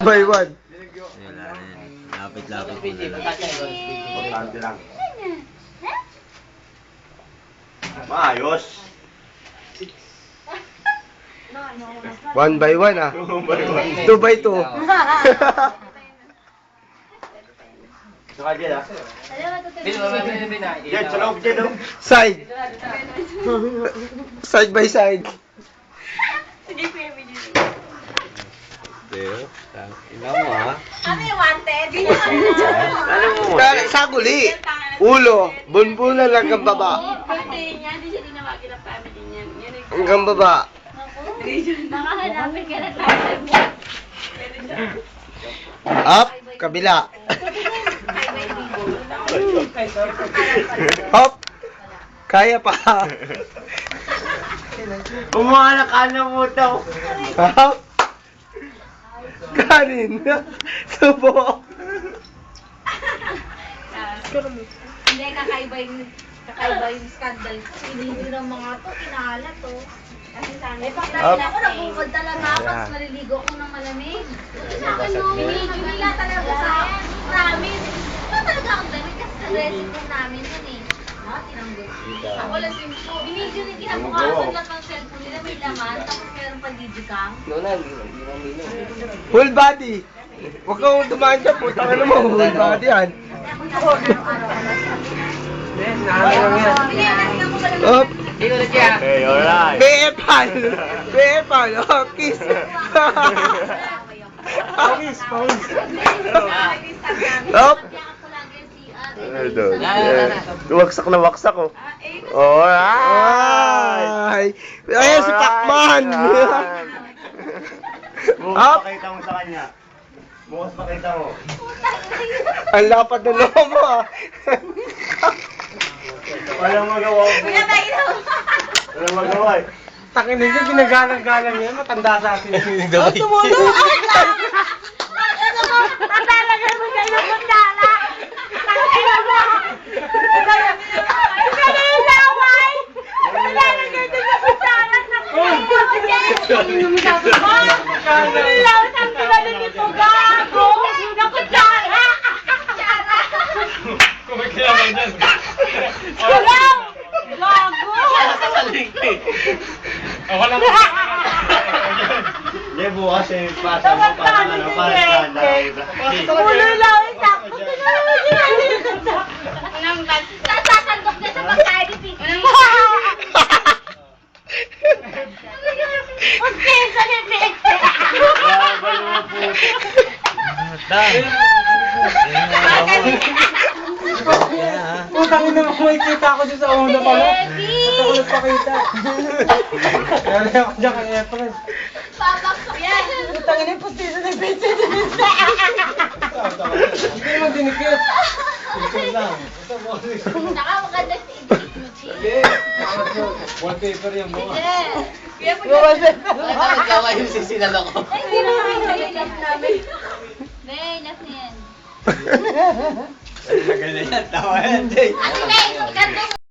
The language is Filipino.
By one. Lapit-lapit mo na lang. Importante lang. Maayos. 1 by 1 ah. 2 by 2. Saka dyan ah. Dyan, sa loob dyan oh. Side. Side by side. Ina mo ha. Kami wanted. Ano mo? Sa guli. Ulo. Bunbunan hanggang baba. Birthday niya, hindi siya dinawagin ng family niya. Hanggang baba. Nakahanapin ka na tayo. Up. Kabila. Hop. Kaya pa. Umuha na ka na mo daw. Hop. Kanin. Subo. Hindi, kakaiba yung scandal. Hindi ng mga to, kinalat to. Kasi sana. Eh, pag nakita ko, nabukod talaga ako, tapos maliligo ko ng malamig. Sa akin, no, binila talaga sa akin. Promise. Wala talaga akong damit kasi sa recipe namin yun eh. Tinanggol. Ako lang simpo. Binidyo na kinabukasan lang ng cellphone nila, may laman, tapos meron pa digikang. Full body. Huwag kang dumaan dyan. Putang ka naman. Full body yan. Up. Okay, alright. Bepal. Bepal. Oh, kiss. Up. Waksak na waksak oh. Alright. Ayan si Pacman. Bukas Up. pakita mo sa kanya. Bukas pakita mo. Ang lapad ng loob mo ah. Walang magawa mo. Kuya, tayo. Walang magawa eh. Takin ninyo, ginagalang-galang yan. Matanda sa atin. Tatalaga mo kayo ng kundala. Tangina mo. Ikaw na yung laway. Tatalaga din sa kundala. Law, saan ka na nito gago? Na kundala. Law! Gago! Hindi, bukas eh, pasa mo para ano, para sa live. Ulo lang, sakto. Sasakandok na sa pagkain ni Pinky. Okay, sa nipik. Putang ina mo, makikita ako dyan sa una pa mo. Ito ko nagpakita. Kaya ako dyan kay Efren. Babaksak yan. Putang ina, pustiso na pizza dyan. Hindi mo dinikit. Saka maganda si Ichi. Wallpaper yan mo. Kaya po yan. Nagkawa yung sisinan ako. Ay, hindi mo yung last namin. May, last na yan. Ganyan, tawa yan, Jay. Ate May, ganda